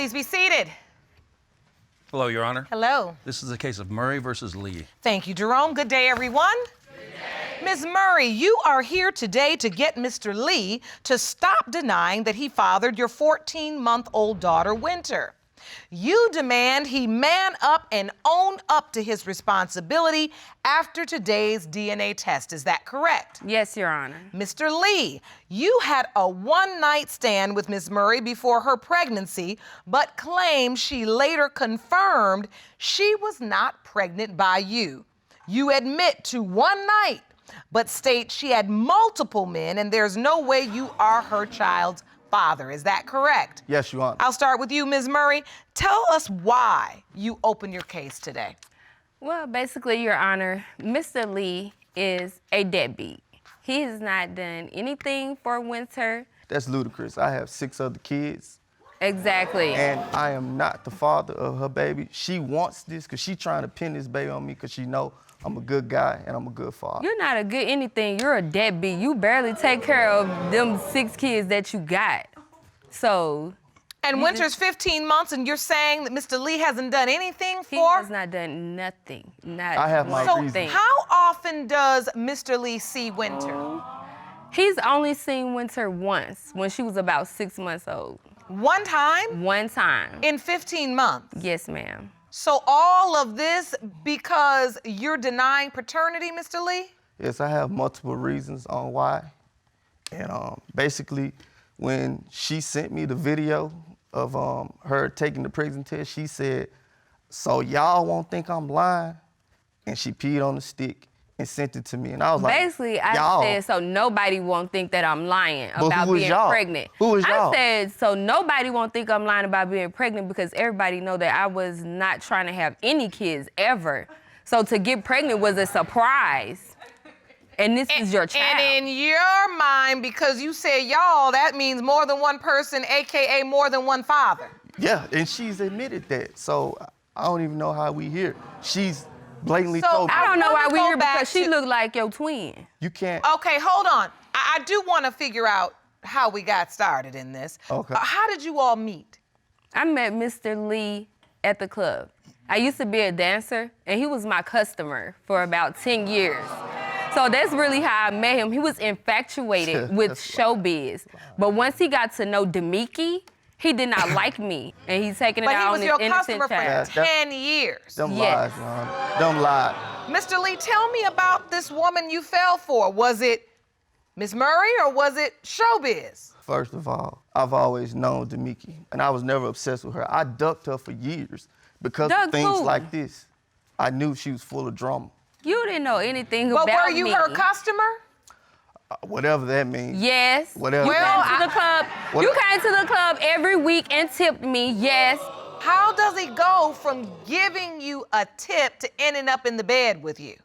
Please be seated. Hello, Your Honor. Hello. This is a case of Murry versus Lee. Thank you, Jerome. Good day, everyone. Ms. Murry, you are here today to get Mr. Lee to stop denying that he fathered your 14-month-old daughter, Winter. You demand he man up and own up to his responsibility after today's DNA test. Is that correct? Yes, Your Honor. Mr. Lee, you had a one-night stand with Ms. Murry before her pregnancy, but claimed she later confirmed she was not pregnant by you. You admit to one night, but state she had multiple men and there's no way you are her child's father. Is that correct? Yes, Your Honor. I'll start with you, Ms. Murry. Tell us why you opened your case today. Well, basically, Your Honor, Mr. Lee is a deadbeat. He has not done anything for Winter. That's ludicrous. I have 6 other kids. Exactly. And I am not the father of her baby. She wants this because she's trying to pin this baby on me because she know I'm a good guy and I'm a good father. You're not a good anything. You're a deadbeat. You barely take care of them 6 kids that you got. So. And Winter's 15 months and you're saying that Mr. Lee hasn't done anything for? He has not done nothing. Not I have my one reasons. thing. How often does Mr. Lee see Winter? He's only seen Winter once when she was about 6 months old. One time? One time. In 15 months? Yes, ma'am. So all of this because you're denying paternity, Mr. Lee? Yes, I have multiple reasons on why. And basically, when she sent me the video of her taking the pregnancy test, she said, so y'all won't think I'm lying? And she peed on the stick and sent it to me. And I was like, basically, I said, so nobody won't think that I'm lying about being pregnant. Who was y'all? I said, so nobody won't think I'm lying about being pregnant because everybody know that I was not trying to have any kids ever. So to get pregnant was a surprise. And this is your child. And in your mind, because you said y'all, that means more than one person, AKA more than one father. Yeah, and she's admitted that. So I don't even know how we here. She's blatantly So told me. I don't know why we go here back because she to- looked like your twin. You can't. Okay, hold on. I do want to figure out how we got started in this. Okay. How did you all meet? I met Mr. Lee at the club. I used to be a dancer, and he was my customer for about 10 years. So that's really how I met him. He was infatuated with showbiz. But once he got to know Demiki, he did not like me, and he's taking it But out he on was his your innocent customer child. for 10 years. Them Yes. lies, man. Them lies. Mr. Lee, tell me about this woman you fell for. Was it Miss Murry or was it showbiz? First of all, I've always known Demiki, and I was never obsessed with her. I ducked her for years because of Ducked things who? like this. I knew she was full of drama. You didn't know anything But about were you me. her customer? Whatever that means. Yes. Whatever. You Well, came to the club. What- You came to the club every week and tipped me. Yes. How does it go from giving you a tip to ending up in the bed with you?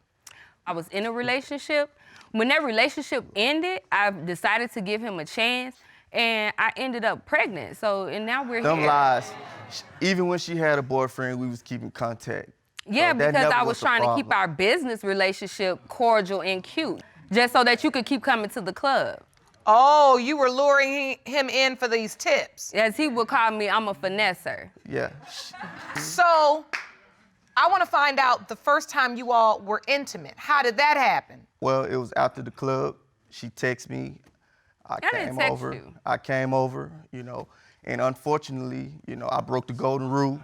I was in a relationship. When that relationship ended, I decided to give him a chance, and I ended up pregnant. So, and now we're Them here. lies. Even when she had a boyfriend, we was keeping contact. Yeah, So that because never I was a trying to keep problem. our business relationship cordial and cute, just so that you could keep coming to the club. Oh, you were luring him in for these tips. As he would call me, I'm a finesser. Yeah. So, I want to find out the first time you all were intimate. How did that happen? Well, it was after the club. She texted me. I didn't came text over. you. I came over, and unfortunately, I broke the golden rule.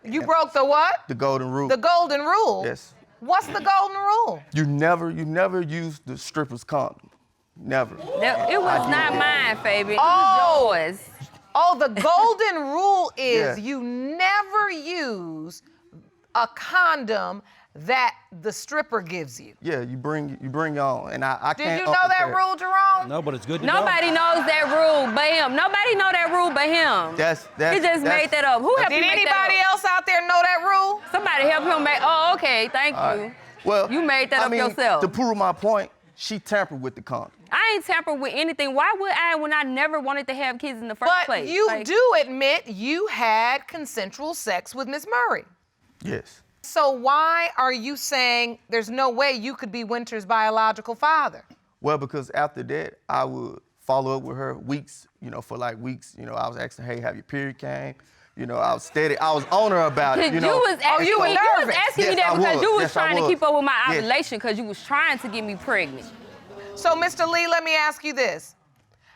You broke the what? The golden rule. The golden rule? Yes. What's the golden rule? You never use the stripper's condom. Never. It was not mine, Fabian. It Oh. was yours. Oh, the golden rule is Yeah. you never use a condom that the stripper gives you. Yeah, you bring your own, and I Did can't. you know that rule, Jerome? No, but it's good to know. Nobody knows that rule but him. Nobody know that rule but him. He just made that up. Who helped Did you make that anybody up? else out there know that rule? Somebody help him make. Oh, okay. Thank you. Well, You made that I up mean, yourself. To prove my point, she tampered with the condom. I ain't tampered with anything. Why would I when I never wanted to have kids in the first But place? you Like, do admit you had consensual sex with Miss Murry. Yes. So why are you saying there's no way you could be Winter's biological father? Well, because after that, I would follow up with her weeks, for like weeks. I was asking, hey, have your period came? I was steady. I was on her about it. You was asking, you were me nervous. that Yes, I because was. you was Yes, I trying to was. keep up with my Yes. ovulation because you was trying to get me pregnant. So, Mr. Lee, let me ask you this.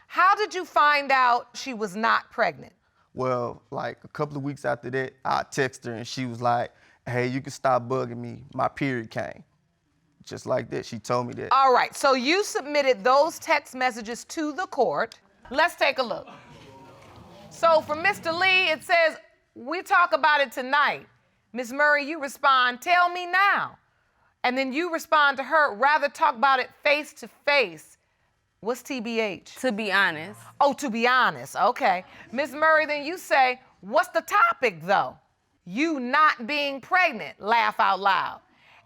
How did you find out she was not pregnant? Well, like a couple of weeks after that, I texted her and she was like, hey, you can stop bugging me. My period came. Just like that, she told me that. All right, so you submitted those text messages to the court. Let's take a look. So for Mr. Lee, it says, we talk about it tonight. Ms. Murray, you respond, tell me now. And then you respond to her, rather talk about it face to face. What's TBH? To be honest. Oh, to be honest, okay. Ms. Murray, then you say, what's the topic though? You not being pregnant, laugh out loud.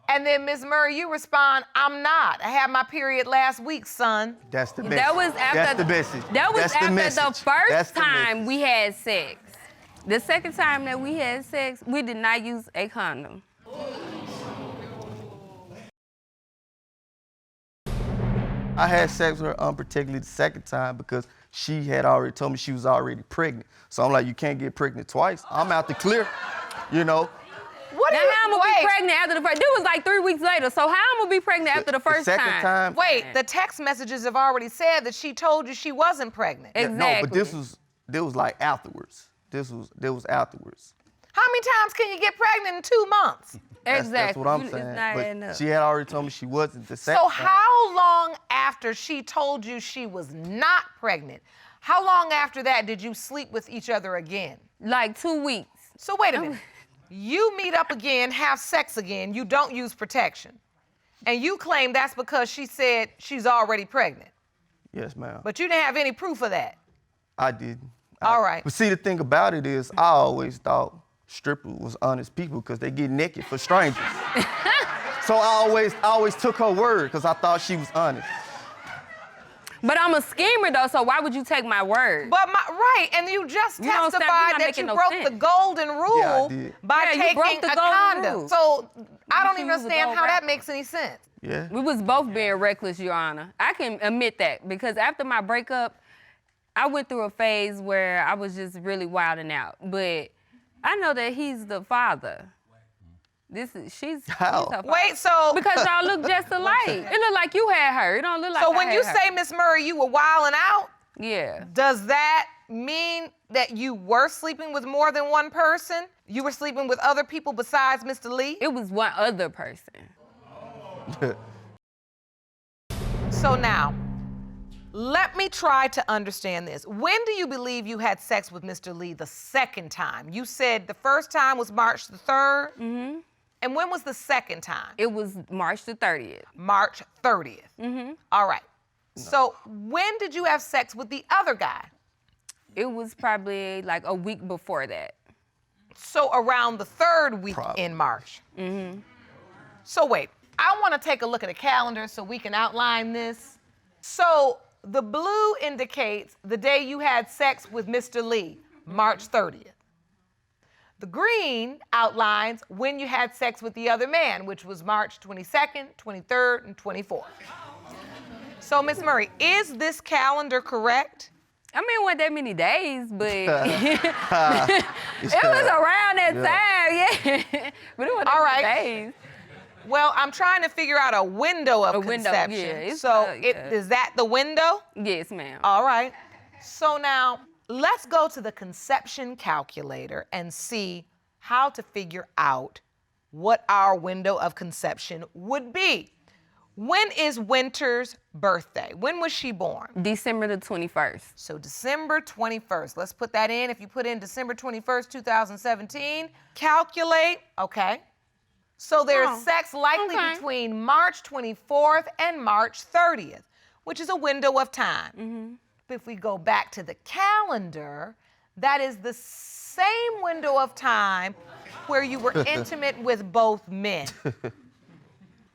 And then Ms. Murray, you respond, I'm not. I had my period last week, son. That's the message. That was after That's the message. That was That's the after the message. first That's the time message. we had sex. The second time that we had sex, we did not use a condom. I had sex with her unprotectedly the second time because she had already told me she was already pregnant. So I'm like, you can't get pregnant twice. I'm out the clear, What Now do you, how I'm gonna be wait, pregnant after the first? It was like 3 weeks later. So how I'm gonna be pregnant after the first the second time. Wait, the text messages have already said that she told you she wasn't pregnant. Exactly. No, but this was like afterwards. This was afterwards. How many times can you get pregnant in 2 months? Exactly. That's what I'm It's saying. not adding But up. she had already told me she wasn't the second So time. how long after she told you she was not pregnant, how long after that did you sleep with each other again? Like 2 weeks. So wait a minute. You meet up again, have sex again, you don't use protection. And you claim that's because she said she's already pregnant. Yes, ma'am. But you didn't have any proof of that. I didn't. All right. But see, the thing about it is, I always thought strippers was honest people because they get naked for strangers. So I always took her word because I thought she was honest. But I'm a schemer though, so why would you take my word? But right, and you just You don't sound- you're testified not that you making no broke sense. the golden rule Yeah, I did. by Yeah, you taking broke the a golden condom. rule. So I don't You even use a understand gold how that wrapper. makes any sense. Yeah. We was both being reckless, Your Honor. I can admit that because after my breakup, I went through a phase where I was just really wilding out. But I know that he's the father. She's How? her father. Wait, so Because y'all look just alike. It look like you had her. It don't look like so I when had you her. say, Miss Murray, you were wilding out, Yeah. does that mean that you were sleeping with more than one person? You were sleeping with other people besides Mr. Lee? It was one other person. So now, let me try to understand this. When do you believe you had sex with Mr. Lee the second time? You said the first time was March the 3rd? Mm-hmm. And when was the second time? It was March the 30th. March 30th. Mm-hmm. All right. So when did you have sex with the other guy? It was probably like a week before that. So around the third week Probably. in March. Mm-hmm. So wait, I want to take a look at a calendar so we can outline this. So the blue indicates the day you had sex with Mr. Lee, March 30th. The green outlines when you had sex with the other man, which was March 22nd, 23rd, and 24th. So, Ms. Murray, is this calendar correct? I mean, it wasn't that many days, but it was around that time, yeah. But it wasn't All that right. many days. Well, I'm trying to figure out a window of window, conception. yeah, it's, So, yeah. is that the window? Yes, ma'am. All right. So now, let's go to the conception calculator and see how to figure out what our window of conception would be. When is Winter's birthday? When was she born? December the 21st. So December 21st. Let's put that in. If you put in December 21st, 2017, calculate. Okay. So there's Oh, sex likely okay. between March 24th and March 30th, which is a window of time. Mm-hmm. If we go back to the calendar, that is the same window of time where you were intimate with both men.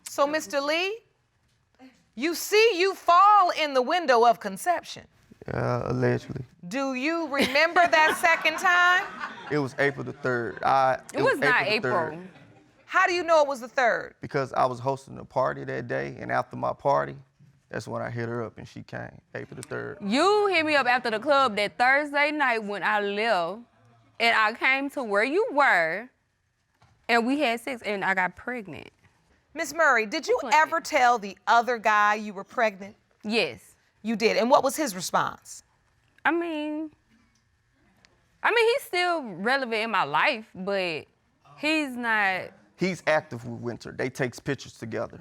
So, Mr. Lee, you see you fall in the window of conception. Allegedly. Do you remember that second time? It was April the 3rd. It was not the April. 3rd How do you know it was the third? because I was hosting a party that day, and after my party, That's when I hit her up and she came, April the 3rd. You hit me up after the club that Thursday night when I left, and I came to where you were, and we had sex, and I got pregnant. Miss Murry, did you ever tell the other guy you were pregnant? Yes. You did. And what was his response? I mean, he's still relevant in my life, but he's not. He's active with Winter. They takes pictures together.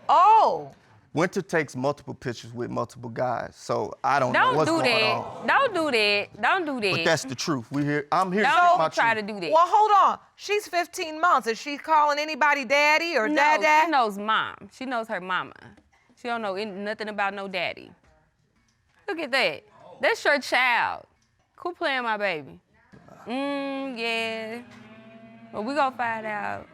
Oh. Winter takes multiple pictures with multiple guys, so I don't know what's going on. Don't do that. Don't do that. But that's the truth. I'm here to Don't speak my try truth. to do that. Well, hold on. She's 15 months. Is she calling anybody daddy or No, dad? she knows mom. She knows her mama. She don't know nothing about no daddy. Look at that. That's your child. Quit playing my baby. Yeah. Well, we gonna find out.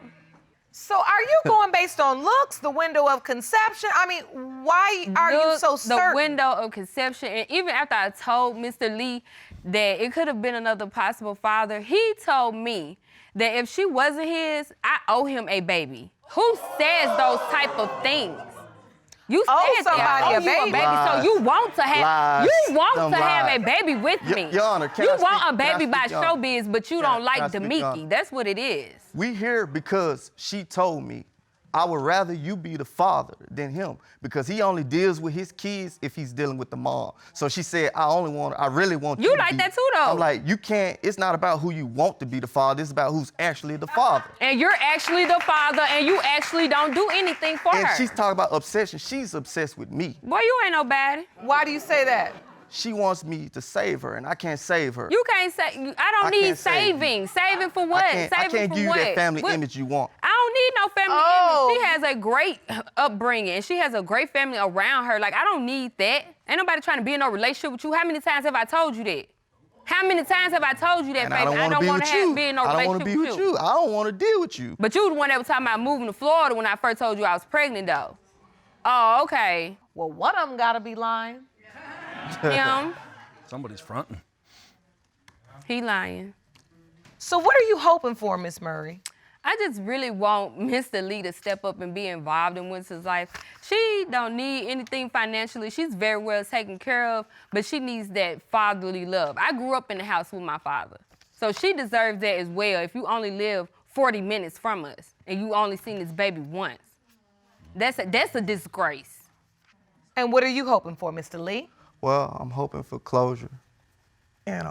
So are you going based on looks, the window of conception? I mean, why are you so certain? The window of conception, and even after I told Mr. Lee that it could have been another possible father, he told me that if she wasn't his, I owe him a baby. Who says those type of things? You said somebody that. a baby. So you want to have Lies. a baby with me. Your Honor, can you I want speak- a baby can I by speak, Your Honor? showbiz, but you Can I- don't like can I speak, Your Demiki. Honor? That's what it is. We here because she told me I would rather you be the father than him because he only deals with his kids if he's dealing with the mom. So she said, I really want you You to like be. that too, though. I'm like, you can't, it's not about who you want to be the father, it's about who's actually the father. And you're actually the father, and you actually don't do anything for And her. she's talking about obsession. She's obsessed with me. Boy, you ain't nobody. Why do you say that? She wants me to save her, and I can't save her. You can't say. I don't need can't save you. saving. Saving for what? I can't Saving give you for that what? family What? image you want. I don't need no family Oh. image. She has a great upbringing, and she has a great family around her. Like, I don't need that. Ain't nobody trying to be in no relationship with you. How many times have I told you that? How many times have I told you that, And baby? I don't want to be with you. be in no I don't want relationship to be with you. I don't want to deal with you. But you the one that was talking about moving to Florida when I first told you I was pregnant, though. Oh, okay. Well, one of them got to be lying. Him, Somebody's fronting. he lying. So what are you hoping for, Miss Murry? I just really want Mr. Lee to step up and be involved in Winter's life. She don't need anything financially. She's very well taken care of, but she needs that fatherly love. I grew up in the house with my father, so she deserves that as well. If you only live 40 minutes from us and you only seen this baby once, that's a disgrace. And what are you hoping for, Mr. Lee? Well, I'm hoping for closure. And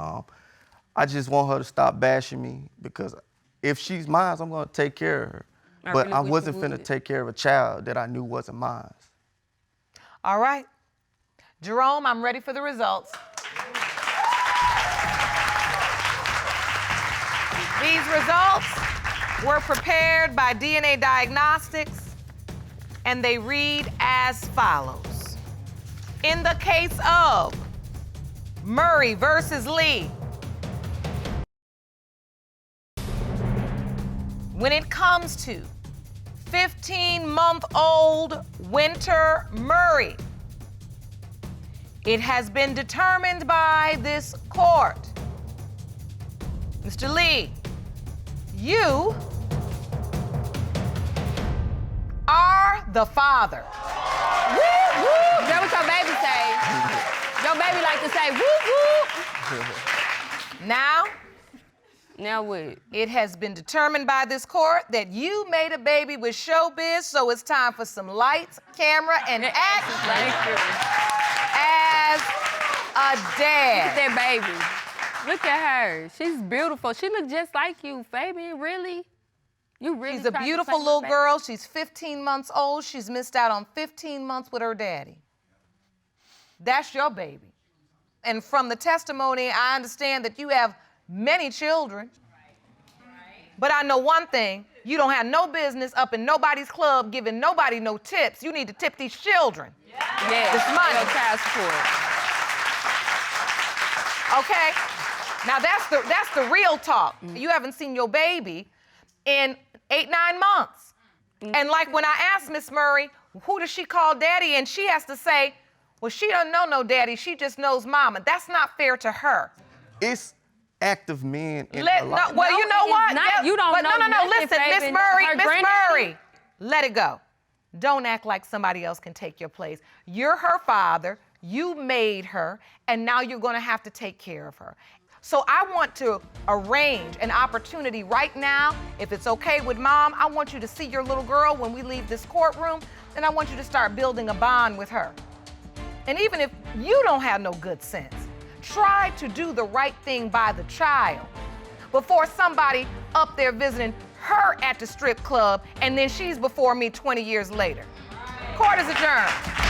I just want her to stop bashing me because if she's mine, I'm going to take care of her. But I really wish wasn't you finna would. take care of a child that I knew wasn't mine. All right. Jerome, I'm ready for the results. These results were prepared by DNA Diagnostics, and they read as follows. In the case of Murry versus Lee, when it comes to 15-month-old Winter Murry, it has been determined by this court. Mr. Lee, you are the father. Woo, woo. Is that what your baby say? Your baby like to say, woo, woo. Now what? it has been determined by this court that you made a baby with showbiz, so it's time for some lights, camera, and action Thank you. as a Look at dad. that baby. Look at her. She's beautiful. She looks just like you, Fabian. Really? You really? She's a tried to beautiful play little my girl. She's 15 months old. She's missed out on 15 months with her daddy. That's your baby. And from the testimony, I understand that you have many children. But I know one thing, you don't have no business up in nobody's club giving nobody no tips. You need to tip these children. Yeah. This money. Your child support. Okay? Now that's the real talk. You haven't seen your baby in 8-9 months. And like when I asked Miss Murry, who does she call daddy? And she has to say, well, she doesn't know no daddy, she just knows mama. That's not fair to her. It's active men in her life. Well, No, you know it's what? not. You don't but know no, nothing, listen, Miss Fabian. Murry, Her Miss granddaddy- Murry, let it go. Don't act like somebody else can take your place. You're her father, you made her, and now you're gonna have to take care of her. So I want to arrange an opportunity right now. If it's okay with Mom, I want you to see your little girl when we leave this courtroom, and I want you to start building a bond with her. And even if you don't have no good sense, try to do the right thing by the child before somebody up there visiting her at the strip club and then she's before me 20 years later. Court is adjourned.